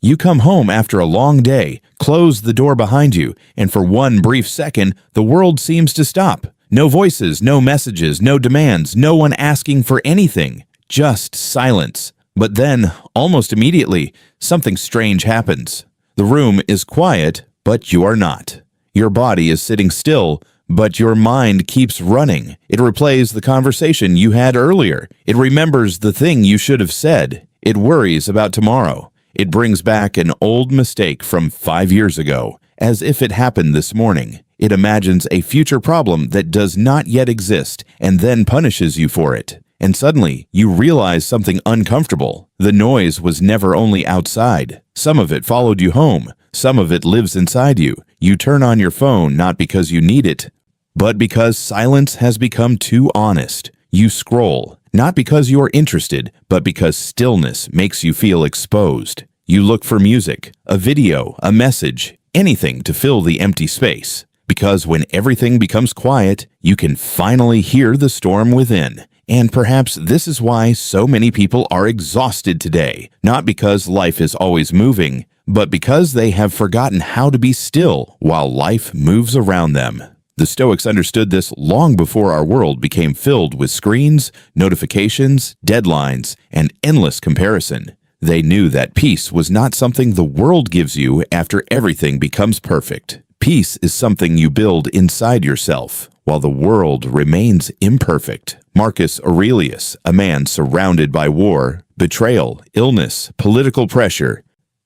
You come home after a long day, close the door behind you, and for one brief second, the world seems to stop. No voices, no messages, no demands, no one asking for anything. Just silence. But then, almost immediately, something strange happens. The room is quiet, but you are not. Your body is sitting still, but your mind keeps running. It replays the conversation you had earlier. It remembers the thing you should have said. It worries about tomorrow. It brings back an old mistake from 5 years ago, as if it happened this morning. It imagines a future problem that does not yet exist and then punishes you for it. And suddenly, you realize something uncomfortable. The noise was never only outside. Some of it followed you home. Some of it lives inside you. You turn on your phone not because you need it, but because silence has become too honest. You scroll, not because you are interested, but because stillness makes you feel exposed. You look for music, a video, a message, anything to fill the empty space. Because when everything becomes quiet, you can finally hear the storm within. And perhaps this is why so many people are exhausted today, not because life is always moving, but because they have forgotten how to be still while life moves around them. The Stoics understood this long before our world became filled with screens, notifications, deadlines, and endless comparison. They knew that peace was not something the world gives you after everything becomes perfect. Peace is something you build inside yourself, while the world remains imperfect. Marcus Aurelius, a man surrounded by war, betrayal, illness, political pressure,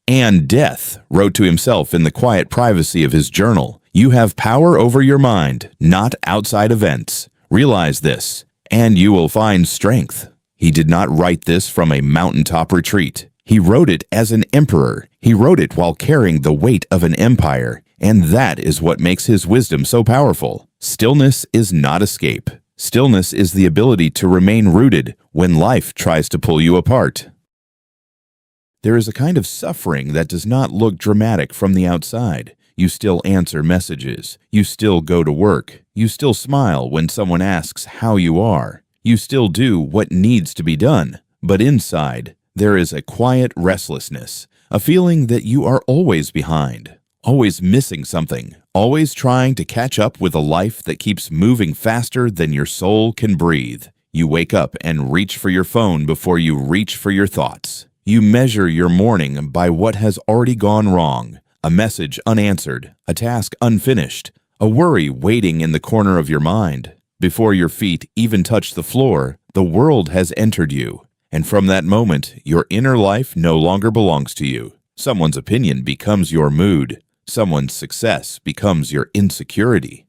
and death, wrote to himself in the quiet privacy of his journal, "You have power over your mind, not outside events. Realize this, and you will find strength." He did not write this from a mountaintop retreat. He wrote it as an emperor. He wrote it while carrying the weight of an empire, and that is what makes his wisdom so powerful. Stillness is not escape. Stillness is the ability to remain rooted when life tries to pull you apart. There is a kind of suffering that does not look dramatic from the outside. You still answer messages. You still go to work. You still smile when someone asks how you are. You still do what needs to be done. But inside, there is a quiet restlessness, a feeling that you are always behind, always missing something, always trying to catch up with a life that keeps moving faster than your soul can breathe. You wake up and reach for your phone before you reach for your thoughts. You measure your morning by what has already gone wrong, a message unanswered, a task unfinished, a worry waiting in the corner of your mind. Before your feet even touch the floor, the world has entered you, and from that moment, your inner life no longer belongs to you. Someone's opinion becomes your mood. Someone's success becomes your insecurity.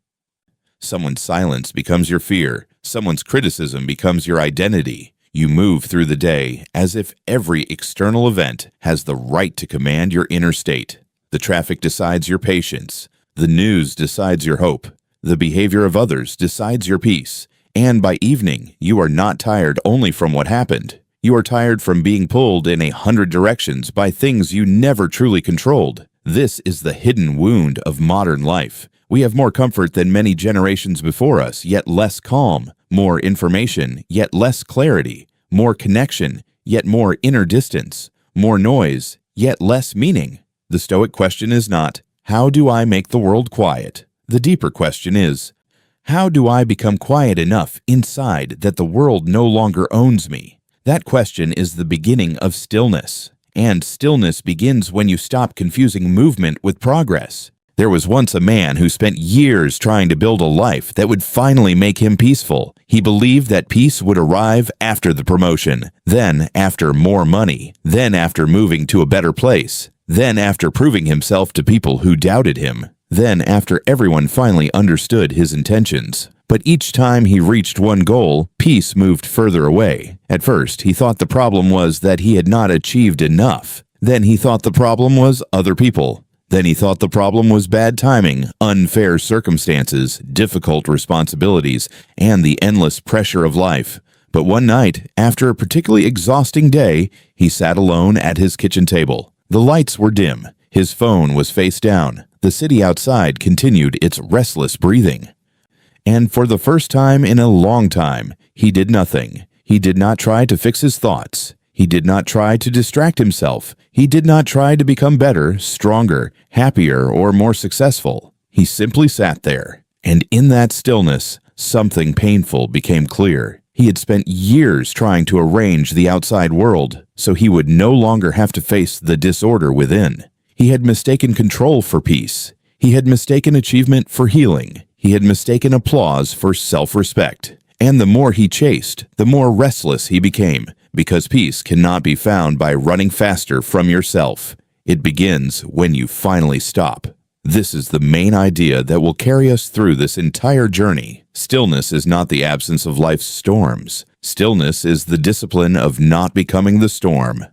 Someone's silence becomes your fear. Someone's criticism becomes your identity. You move through the day as if every external event has the right to command your inner state. The traffic decides your patience. The news decides your hope. The behavior of others decides your peace. And by evening, you are not tired only from what happened. You are tired from being pulled in 100 directions by things you never truly controlled. This is the hidden wound of modern life. We have more comfort than many generations before us, yet less calm. More information, yet less clarity. More connection, yet more inner distance. More noise, yet less meaning. The Stoic question is not, how do I make the world quiet? The deeper question is, how do I become quiet enough inside that the world no longer owns me? That question is the beginning of stillness. And stillness begins when you stop confusing movement with progress. There was once a man who spent years trying to build a life that would finally make him peaceful. He believed that peace would arrive after the promotion, then after more money, then after moving to a better place, then after proving himself to people who doubted him, then after everyone finally understood his intentions. But each time he reached one goal, peace moved further away. At first, he thought the problem was that he had not achieved enough. Then he thought the problem was other people. Then he thought the problem was bad timing, unfair circumstances, difficult responsibilities, and the endless pressure of life. But one night, after a particularly exhausting day, he sat alone at his kitchen table. The lights were dim. His phone was face down. The city outside continued its restless breathing. And for the first time in a long time, he did nothing. He did not try to fix his thoughts. He did not try to distract himself. He did not try to become better, stronger, happier, or more successful. He simply sat there. And in that stillness, something painful became clear. He had spent years trying to arrange the outside world, so he would no longer have to face the disorder within. He had mistaken control for peace. He had mistaken achievement for healing. He had mistaken applause for self-respect. And the more he chased, the more restless he became, because peace cannot be found by running faster from yourself. It begins when you finally stop. This is the main idea that will carry us through this entire journey. Stillness is not the absence of life's storms. Stillness is the discipline of not becoming the storm.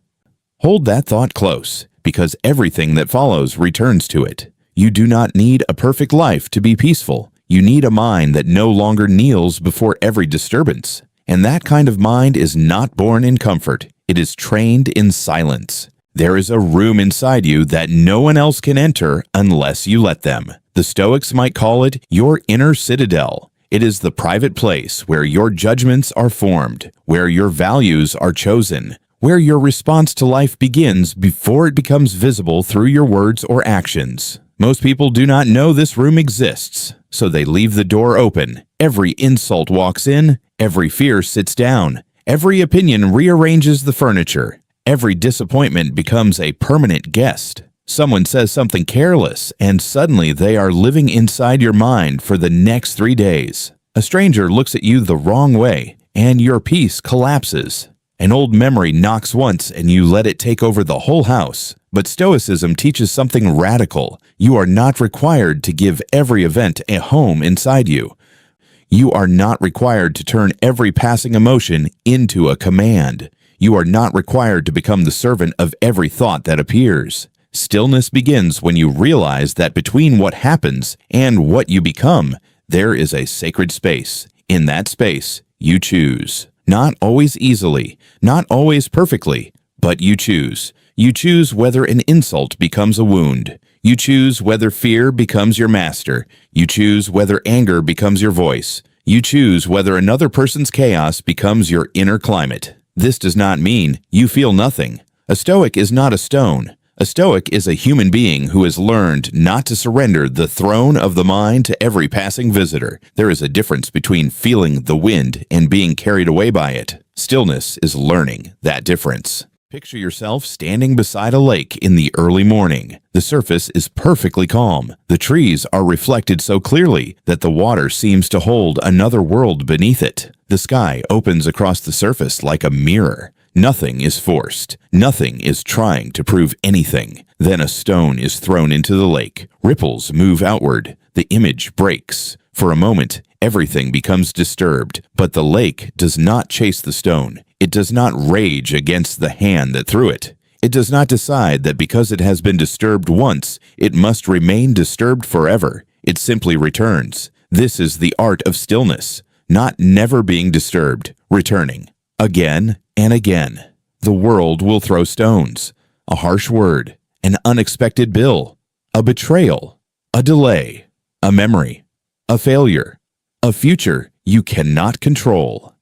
Hold that thought close, because everything that follows returns to it. You do not need a perfect life to be peaceful. You need a mind that no longer kneels before every disturbance. And that kind of mind is not born in comfort. It is trained in silence. There is a room inside you that no one else can enter unless you let them. The Stoics might call it your inner citadel. It is the private place where your judgments are formed, where your values are chosen, where your response to life begins before it becomes visible through your words or actions. Most people do not know this room exists, so they leave the door open. Every insult walks in, every fear sits down, every opinion rearranges the furniture, every disappointment becomes a permanent guest. Someone says something careless, and suddenly they are living inside your mind for the next 3 days. A stranger looks at you the wrong way, and your peace collapses. An old memory knocks once and you let it take over the whole house. But Stoicism teaches something radical. You are not required to give every event a home inside you. You are not required to turn every passing emotion into a command. You are not required to become the servant of every thought that appears. Stillness begins when you realize that between what happens and what you become, there is a sacred space. In that space, you choose. Not always easily, not always perfectly, but you choose. You choose whether an insult becomes a wound. You choose whether fear becomes your master. You choose whether anger becomes your voice. You choose whether another person's chaos becomes your inner climate. This does not mean you feel nothing. A Stoic is not a stone. A Stoic is a human being who has learned not to surrender the throne of the mind to every passing visitor. There is a difference between feeling the wind and being carried away by it. Stillness is learning that difference. Picture yourself standing beside a lake in the early morning. The surface is perfectly calm. The trees are reflected so clearly that the water seems to hold another world beneath it. The sky opens across the surface like a mirror. Nothing is forced. Nothing is trying to prove anything. Then a stone is thrown into the lake. Ripples move outward. The image breaks. For a moment, everything becomes disturbed, but the lake does not chase the stone. It does not rage against the hand that threw it. It does not decide that because it has been disturbed once, it must remain disturbed forever. It simply returns. This is the art of stillness, not never being disturbed, returning. Again and again. The world will throw stones, a harsh word, an unexpected bill, a betrayal, a delay, a memory, a failure, a future you cannot control.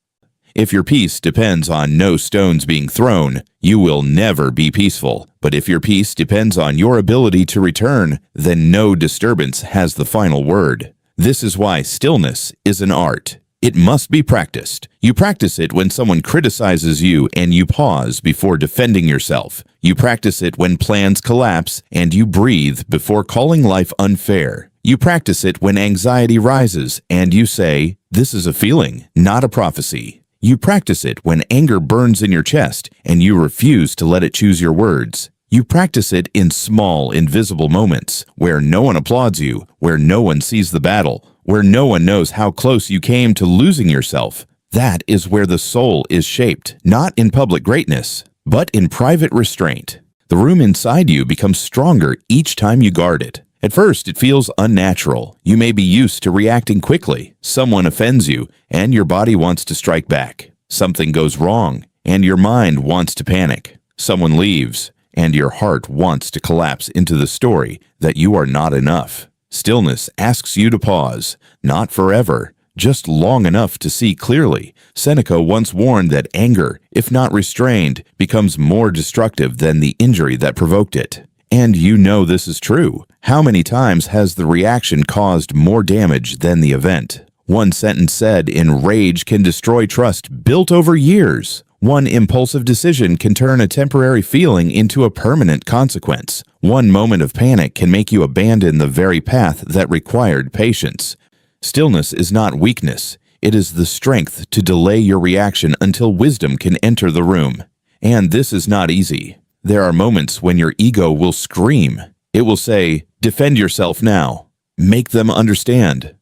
If your peace depends on no stones being thrown, you will never be peaceful. But if your peace depends on your ability to return, then no disturbance has the final word. This is why stillness is an art. It must be practiced. You practice it when someone criticizes you and you pause before defending yourself. You practice it when plans collapse and you breathe before calling life unfair. You practice it when anxiety rises and you say, "This is a feeling, not a prophecy." You practice it when anger burns in your chest and you refuse to let it choose your words. You practice it in small, invisible moments where no one applauds you, where no one sees the battle, where no one knows how close you came to losing yourself. That is where the soul is shaped, not in public greatness, but in private restraint. The room inside you becomes stronger each time you guard it. At first, it feels unnatural. You may be used to reacting quickly. Someone offends you, and your body wants to strike back. Something goes wrong, and your mind wants to panic. Someone leaves, and your heart wants to collapse into the story that you are not enough. Stillness asks you to pause, not forever, just long enough to see clearly. Seneca once warned that anger, if not restrained, becomes more destructive than the injury that provoked it. And you know this is true. How many times has the reaction caused more damage than the event? One sentence said in rage can destroy trust built over years. One impulsive decision can turn a temporary feeling into a permanent consequence. One moment of panic can make you abandon the very path that required patience. Stillness is not weakness. It is the strength to delay your reaction until wisdom can enter the room. And this is not easy. There are moments when your ego will scream. It will say, "Defend yourself now. Make them understand.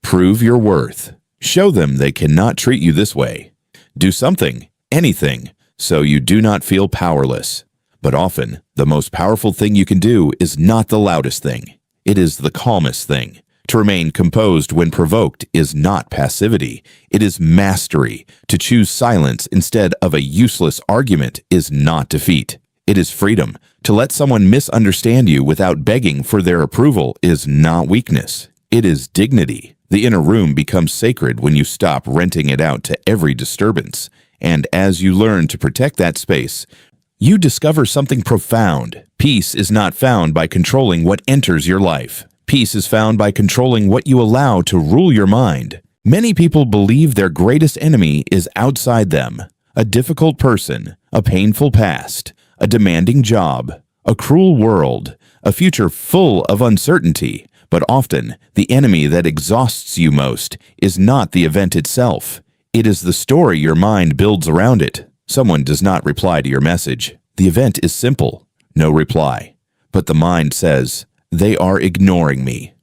Prove your worth. Show them they cannot treat you this way. Do something, anything, so you do not feel powerless." But often, the most powerful thing you can do is not the loudest thing. It is the calmest thing. To remain composed when provoked is not passivity. It is mastery. To choose silence instead of a useless argument is not defeat. It is freedom. To let someone misunderstand you without begging for their approval is not weakness. It is dignity. The inner room becomes sacred when you stop renting it out to every disturbance. And as you learn to protect that space, you discover something profound. Peace is not found by controlling what enters your life. Peace is found by controlling what you allow to rule your mind. Many people believe their greatest enemy is outside them. A difficult person, a painful past, a demanding job, a cruel world, a future full of uncertainty. But often, the enemy that exhausts you most is not the event itself. It is the story your mind builds around it. Someone does not reply to your message. The event is simple, no reply. But the mind says, "They are ignoring me.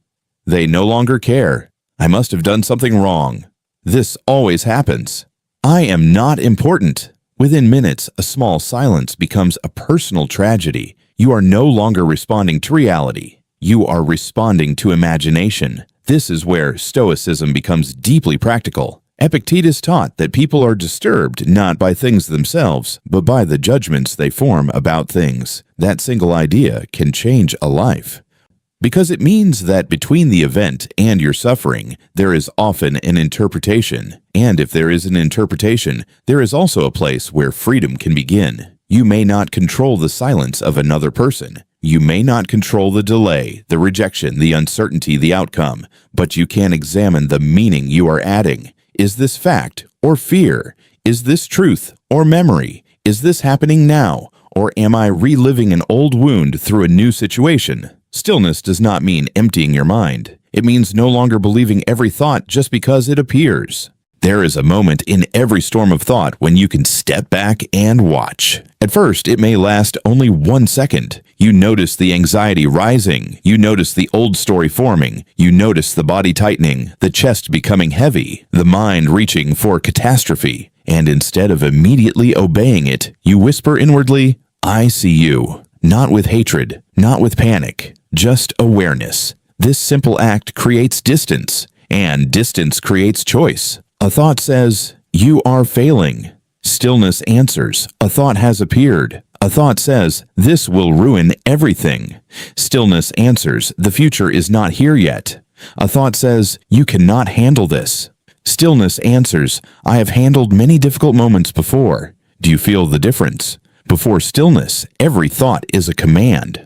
They no longer care. I must have done something wrong." This always happens. I am not important. Within minutes, a small silence becomes a personal tragedy. You are no longer responding to reality. You are responding to imagination. This is where Stoicism becomes deeply practical. Epictetus taught that people are disturbed not by things themselves, but by the judgments they form about things. That single idea can change a life. Because it means that between the event and your suffering, there is often an interpretation. And if there is an interpretation, there is also a place where freedom can begin. You may not control the silence of another person. You may not control the delay, the rejection, the uncertainty, the outcome, but you can examine the meaning you are adding. Is this fact or fear? Is this truth or memory? Is this happening now, or am I reliving an old wound through a new situation? Stillness does not mean emptying your mind. It means no longer believing every thought just because it appears. There is a moment in every storm of thought when you can step back and watch. At first, it may last only 1 second. You notice the anxiety rising. You notice the old story forming. You notice the body tightening, the chest becoming heavy, the mind reaching for catastrophe. And instead of immediately obeying it, you whisper inwardly, "I see you." Not with hatred, not with panic, just awareness. This simple act creates distance, and distance creates choice. A thought says, "You are failing." Stillness answers, "A thought has appeared." A thought says, "This will ruin everything." Stillness answers, "The future is not here yet." A thought says, "You cannot handle this." Stillness answers, "I have handled many difficult moments before." Do you feel the difference? Before stillness, every thought is a command.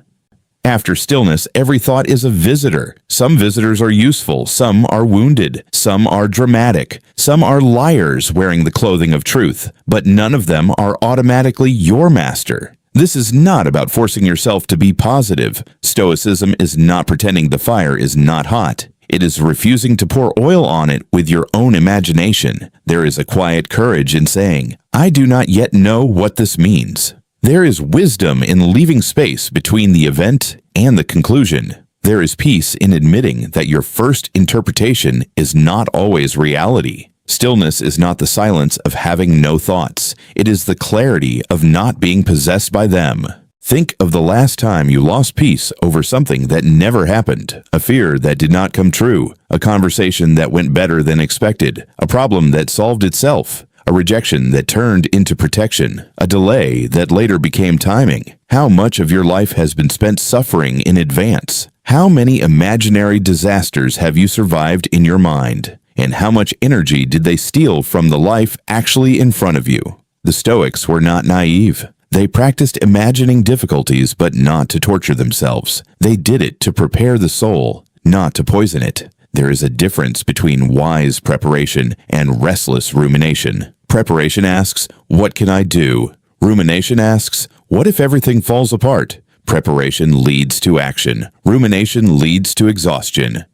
After stillness, every thought is a visitor. Some visitors are useful, some are wounded, some are dramatic, some are liars wearing the clothing of truth, but none of them are automatically your master. This is not about forcing yourself to be positive. Stoicism is not pretending the fire is not hot. It is refusing to pour oil on it with your own imagination. There is a quiet courage in saying, "I do not yet know what this means." There is wisdom in leaving space between the event and the conclusion. There is peace in admitting that your first interpretation is not always reality. Stillness is not the silence of having no thoughts. It is the clarity of not being possessed by them. Think of the last time you lost peace over something that never happened, a fear that did not come true, a conversation that went better than expected, a problem that solved itself, a rejection that turned into protection, a delay that later became timing. How much of your life has been spent suffering in advance? How many imaginary disasters have you survived in your mind? And how much energy did they steal from the life actually in front of you? The Stoics were not naive. They practiced imagining difficulties, but not to torture themselves. They did it to prepare the soul, not to poison it. There is a difference between wise preparation and restless rumination. Preparation asks, "What can I do?" Rumination asks, "What if everything falls apart?" Preparation leads to action. Rumination leads to exhaustion.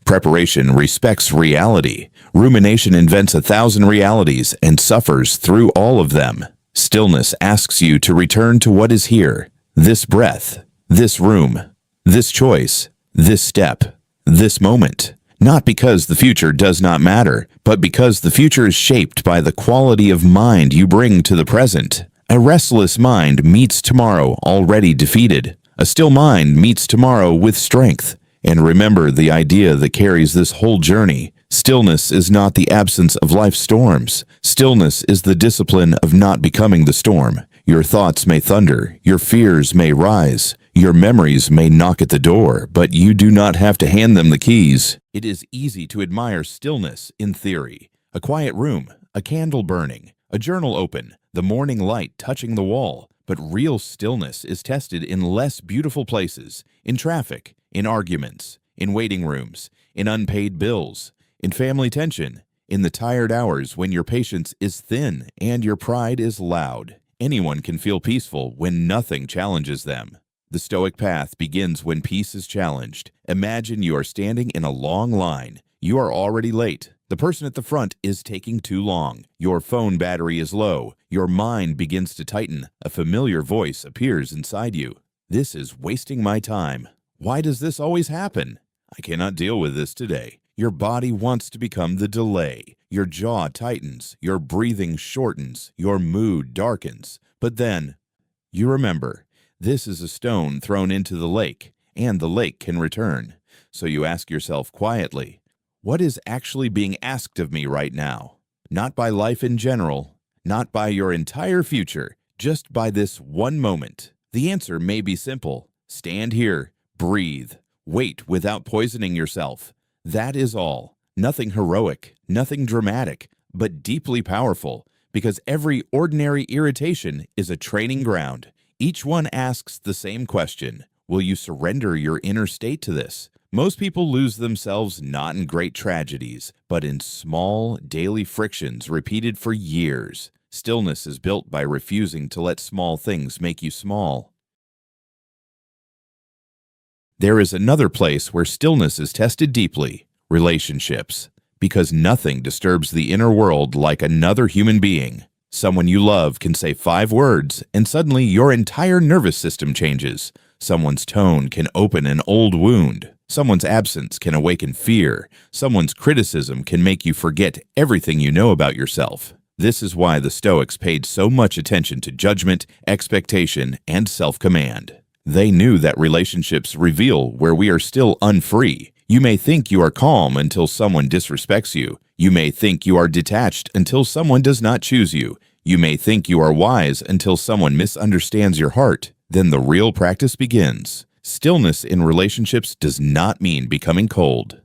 Preparation respects reality. Rumination invents 1,000 realities and suffers through all of them. Stillness asks you to return to what is here. This breath, this room, this choice, this step, this moment. Not because the future does not matter, but because the future is shaped by the quality of mind you bring to the present. A restless mind meets tomorrow already defeated. A still mind meets tomorrow with strength. And remember the idea that carries this whole journey. Stillness is not the absence of life's storms. Stillness is the discipline of not becoming the storm. Your thoughts may thunder, your fears may rise, your memories may knock at the door, but you do not have to hand them the keys. It is easy to admire stillness in theory. A quiet room, a candle burning, a journal open, the morning light touching the wall. But real stillness is tested in less beautiful places, in traffic, in arguments, in waiting rooms, in unpaid bills, in family tension, in the tired hours when your patience is thin and your pride is loud. Anyone can feel peaceful when nothing challenges them. The Stoic path begins when peace is challenged. Imagine you are standing in a long line. You are already late. The person at the front is taking too long. Your phone battery is low. Your mind begins to tighten. A familiar voice appears inside you. This is wasting my time. Why does this always happen? I cannot deal with this today. Your body wants to become the delay. Your jaw tightens. Your breathing shortens. Your mood darkens. But then, you remember, this is a stone thrown into the lake, and the lake can return. So you ask yourself quietly, what is actually being asked of me right now? Not by life in general, not by your entire future, just by this one moment. The answer may be simple. Stand here, breathe, wait without poisoning yourself. That is all. Nothing heroic, nothing dramatic, but deeply powerful, because every ordinary irritation is a training ground. Each one asks the same question. Will you surrender your inner state to this? Most people lose themselves not in great tragedies, but in small, daily frictions repeated for years. Stillness is built by refusing to let small things make you small. There is another place where stillness is tested deeply: relationships. Because nothing disturbs the inner world like another human being. Someone you love can say 5 words, and suddenly your entire nervous system changes. Someone's tone can open an old wound. Someone's absence can awaken fear. Someone's criticism can make you forget everything you know about yourself. This is why the Stoics paid so much attention to judgment, expectation, and self-command. They knew that relationships reveal where we are still unfree. You may think you are calm until someone disrespects you. You may think you are detached until someone does not choose you. You may think you are wise until someone misunderstands your heart. Then the real practice begins. Stillness in relationships does not mean becoming cold.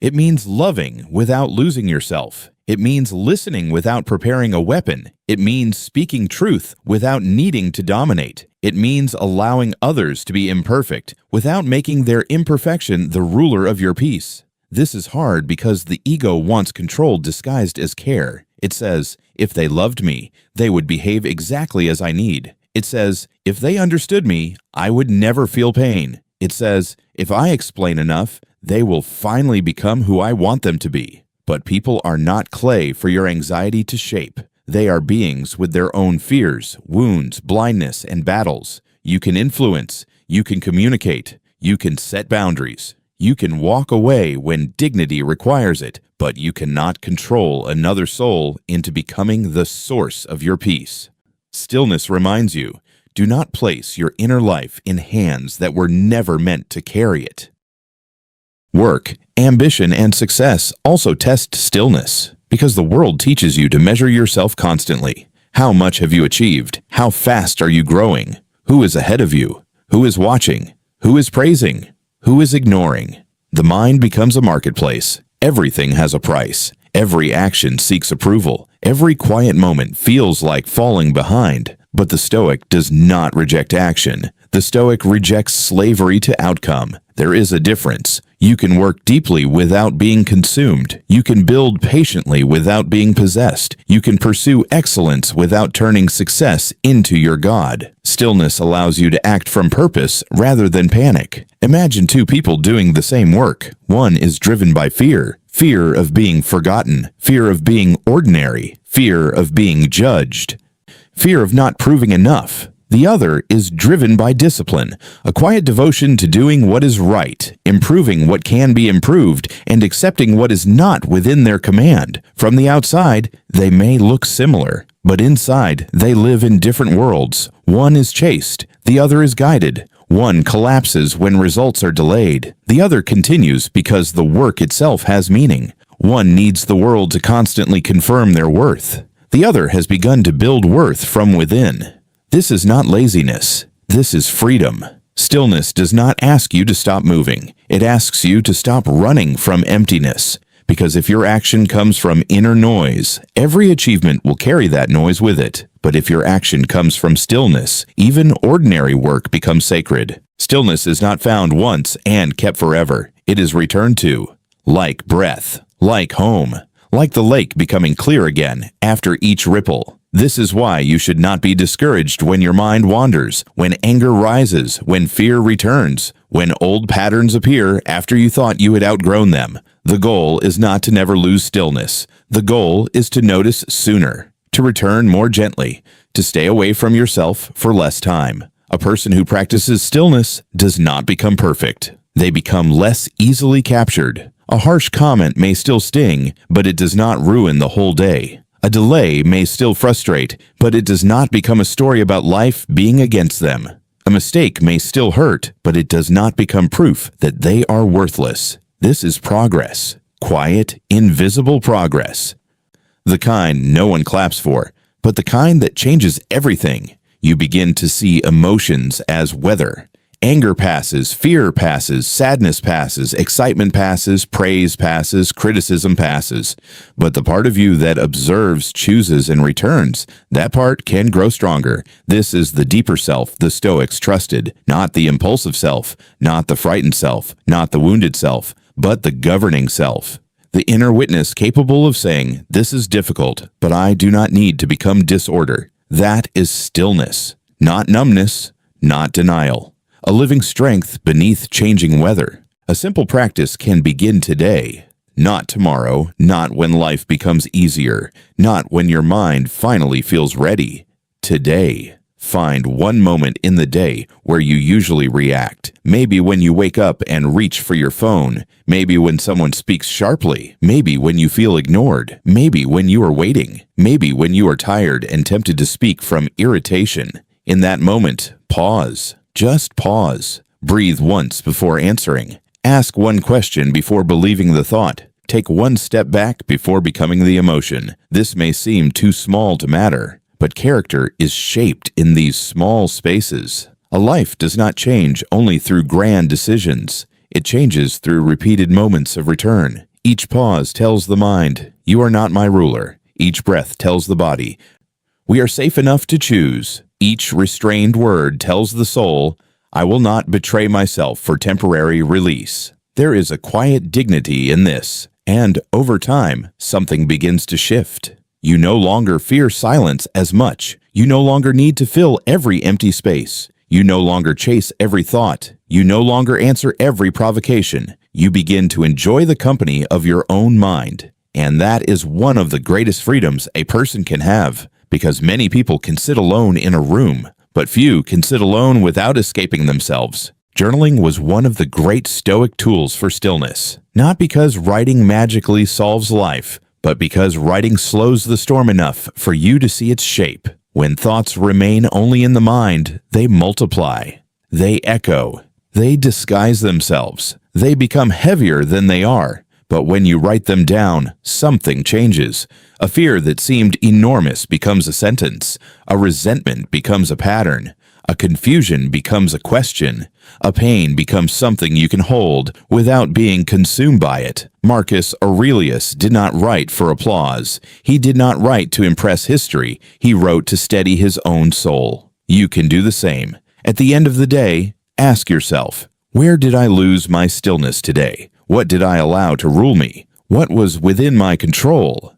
It means loving without losing yourself. It means listening without preparing a weapon. It means speaking truth without needing to dominate. It means allowing others to be imperfect without making their imperfection the ruler of your peace. This is hard because the ego wants control disguised as care. It says, if they loved me, they would behave exactly as I need. It says, if they understood me, I would never feel pain. It says, if I explain enough, they will finally become who I want them to be. But people are not clay for your anxiety to shape. They are beings with their own fears, wounds, blindness, and battles. You can influence, you can communicate, you can set boundaries. You can walk away when dignity requires it, but you cannot control another soul into becoming the source of your peace. Stillness reminds you, do not place your inner life in hands that were never meant to carry it. Work, ambition, and success also test stillness, because the world teaches you to measure yourself constantly. How much have you achieved? How fast are you growing? Who is ahead of you? Who is watching? Who is praising? Who is ignoring? The mind becomes a marketplace. Everything has a price. Every action seeks approval. Every quiet moment feels like falling behind. But the Stoic does not reject action. The Stoic rejects slavery to outcome. There is a difference. You can work deeply without being consumed. You can build patiently without being possessed. You can pursue excellence without turning success into your god. Stillness allows you to act from purpose rather than panic. Imagine two people doing the same work. One is driven by fear. Fear of being forgotten. Fear of being ordinary. Fear of being judged. Fear of not proving enough. The other is driven by discipline, a quiet devotion to doing what is right, improving what can be improved, and accepting what is not within their command. From the outside, they may look similar, but inside, they live in different worlds. One is chaste, the other is guided. One collapses when results are delayed. The other continues because the work itself has meaning. One needs the world to constantly confirm their worth. The other has begun to build worth from within. This is not laziness. This is freedom. Stillness does not ask you to stop moving. It asks you to stop running from emptiness. Because if your action comes from inner noise, every achievement will carry that noise with it. But if your action comes from stillness, even ordinary work becomes sacred. Stillness is not found once and kept forever. It is returned to, like breath, like home, like the lake becoming clear again after each ripple. This is why you should not be discouraged when your mind wanders, when anger rises, when fear returns, when old patterns appear after you thought you had outgrown them. The goal is not to never lose stillness. The goal is to notice sooner, to return more gently, to stay away from yourself for less time. A person who practices stillness does not become perfect. They become less easily captured. A harsh comment may still sting, but it does not ruin the whole day. A delay may still frustrate, but it does not become a story about life being against them. A mistake may still hurt, but it does not become proof that they are worthless. This is progress. Quiet, invisible progress. The kind no one claps for, but the kind that changes everything. You begin to see emotions as weather. Anger passes, fear passes, sadness passes, excitement passes, praise passes, criticism passes. But the part of you that observes, chooses, and returns, that part can grow stronger. This is the deeper self the Stoics trusted, not the impulsive self, not the frightened self, not the wounded self, but the governing self. The inner witness capable of saying, "This is difficult, but I do not need to become disorder." That is stillness, not numbness, not denial. A living strength beneath changing weather. A simple practice can begin today, not tomorrow, not when life becomes easier, not when your mind finally feels ready. Today. Find one moment in the day where you usually react. Maybe when you wake up and reach for your phone. Maybe when someone speaks sharply. Maybe when you feel ignored. Maybe when you are waiting. Maybe when you are tired and tempted to speak from irritation. In that moment, pause. Just pause. Breathe once before answering. Ask one question before believing the thought. Take one step back before becoming the emotion. This may seem too small to matter, but character is shaped in these small spaces. A life does not change only through grand decisions. It changes through repeated moments of return. Each pause tells the mind, "You are not my ruler." Each breath tells the body, "We are safe enough to choose." Each restrained word tells the soul, "I will not betray myself for temporary release." There is a quiet dignity in this, and over time, something begins to shift. You no longer fear silence as much. You no longer need to fill every empty space. You no longer chase every thought. You no longer answer every provocation. You begin to enjoy the company of your own mind. And that is one of the greatest freedoms a person can have. Because many people can sit alone in a room, but few can sit alone without escaping themselves. Journaling was one of the great Stoic tools for stillness, not because writing magically solves life, but because writing slows the storm enough for you to see its shape. When thoughts remain only in the mind, they multiply, they echo, they disguise themselves, they become heavier than they are. But when you write them down, something changes. A fear that seemed enormous becomes a sentence. A resentment becomes a pattern. A confusion becomes a question. A pain becomes something you can hold without being consumed by it. Marcus Aurelius did not write for applause. He did not write to impress history. He wrote to steady his own soul. You can do the same. At the end of the day, ask yourself, where did I lose my stillness today? What did I allow to rule me? What was within my control?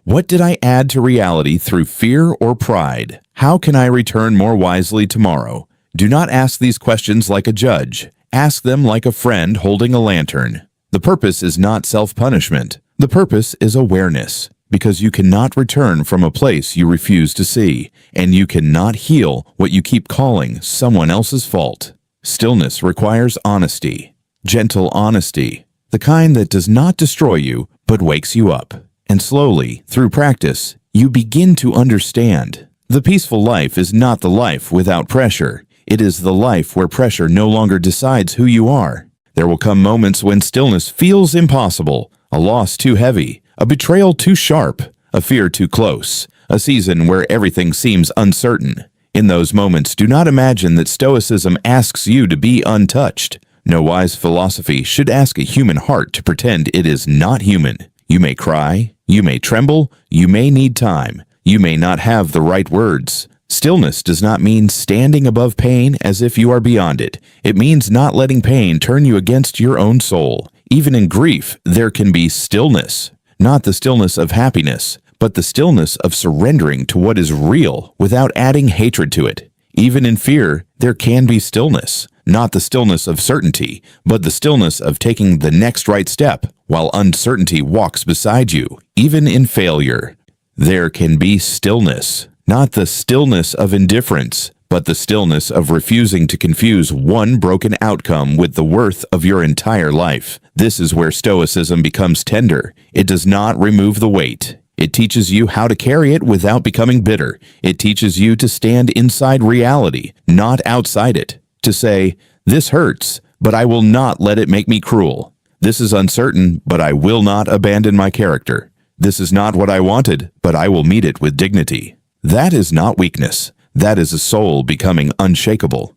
What did I add to reality through fear or pride? How can I return more wisely tomorrow? Do not ask these questions like a judge. Ask them like a friend holding a lantern. The purpose is not self-punishment. The purpose is awareness, because you cannot return from a place you refuse to see, and you cannot heal what you keep calling someone else's fault. Stillness requires honesty, gentle honesty, the kind that does not destroy you but wakes you up. And slowly, through practice, you begin to understand. The peaceful life is not the life without pressure. It is the life where pressure no longer decides who you are. There will come moments when stillness feels impossible, a loss too heavy, a betrayal too sharp, a fear too close, a season where everything seems uncertain. In those moments, do not imagine that Stoicism asks you to be untouched. No wise philosophy should ask a human heart to pretend it is not human. You may cry, you may tremble, you may need time, you may not have the right words. Stillness does not mean standing above pain as if you are beyond it. It means not letting pain turn you against your own soul. Even in grief, there can be stillness. Not the stillness of happiness, but the stillness of surrendering to what is real without adding hatred to it. Even in fear, there can be stillness. Not the stillness of certainty, but the stillness of taking the next right step while uncertainty walks beside you. Even in failure, there can be stillness. Not the stillness of indifference, but the stillness of refusing to confuse one broken outcome with the worth of your entire life. This is where Stoicism becomes tender. It does not remove the weight. It teaches you how to carry it without becoming bitter. It teaches you to stand inside reality, not outside it. To say, this hurts, but I will not let it make me cruel. This is uncertain, but I will not abandon my character. This is not what I wanted, but I will meet it with dignity. That is not weakness. That is a soul becoming unshakable.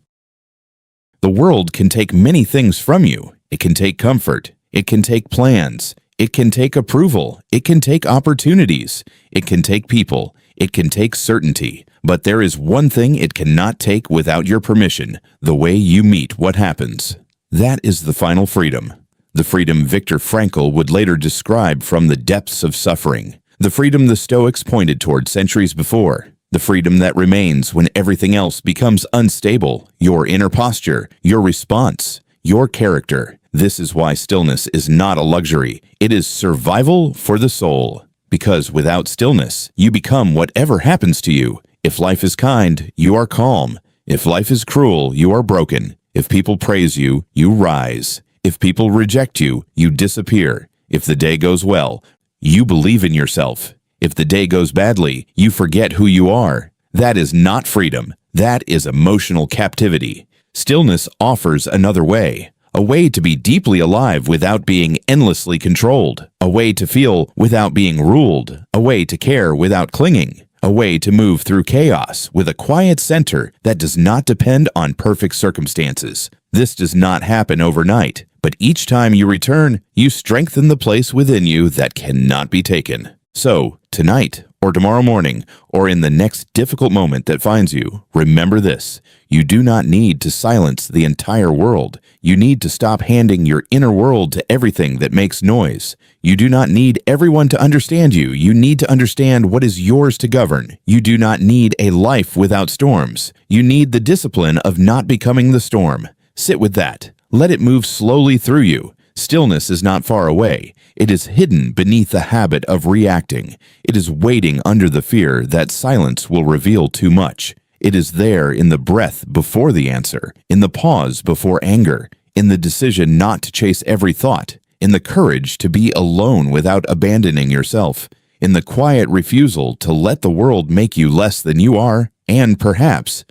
The world can take many things from you. It can take comfort. It can take plans. It can take approval. It can take opportunities. It can take people. It can take certainty. But there is one thing it cannot take without your permission, the way you meet what happens. That is the final freedom. The freedom Viktor Frankl would later describe from the depths of suffering. The freedom the Stoics pointed toward centuries before. The freedom that remains when everything else becomes unstable, your inner posture, your response, your character. This is why stillness is not a luxury. It is survival for the soul. Because without stillness, you become whatever happens to you. If life is kind, you are calm. If life is cruel, you are broken. If people praise you, you rise. If people reject you, you disappear. If the day goes well, you believe in yourself. If the day goes badly, you forget who you are. That is not freedom. That is emotional captivity. Stillness offers another way. A way to be deeply alive without being endlessly controlled. A way to feel without being ruled. A way to care without clinging. A way to move through chaos with a quiet center that does not depend on perfect circumstances. This does not happen overnight, but each time you return, you strengthen the place within you that cannot be taken. So, tonight, or tomorrow morning, or in the next difficult moment that finds you, remember this. You do not need to silence the entire world. You need to stop handing your inner world to everything that makes noise. You do not need everyone to understand you. You need to understand what is yours to govern. You do not need a life without storms. You need the discipline of not becoming the storm. Sit with that. Let it move slowly through you. Stillness is not far away. It is hidden beneath the habit of reacting. It is waiting under the fear that silence will reveal too much. It is there in the breath before the answer, in the pause before anger, in the decision not to chase every thought, in the courage to be alone without abandoning yourself, in the quiet refusal to let the world make you less than you are, and perhaps,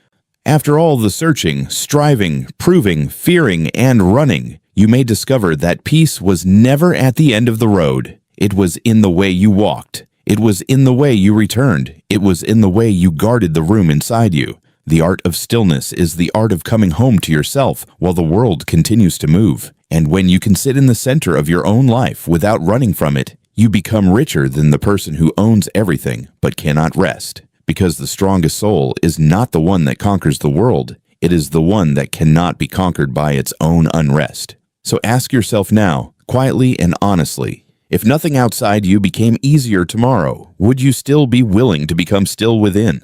after all the searching, striving, proving, fearing, and running, you may discover that peace was never at the end of the road. It was in the way you walked. It was in the way you returned. It was in the way you guarded the room inside you. The art of stillness is the art of coming home to yourself while the world continues to move. And when you can sit in the center of your own life without running from it, you become richer than the person who owns everything but cannot rest. Because the strongest soul is not the one that conquers the world, it is the one that cannot be conquered by its own unrest. So ask yourself now, quietly and honestly, if nothing outside you became easier tomorrow, would you still be willing to become still within?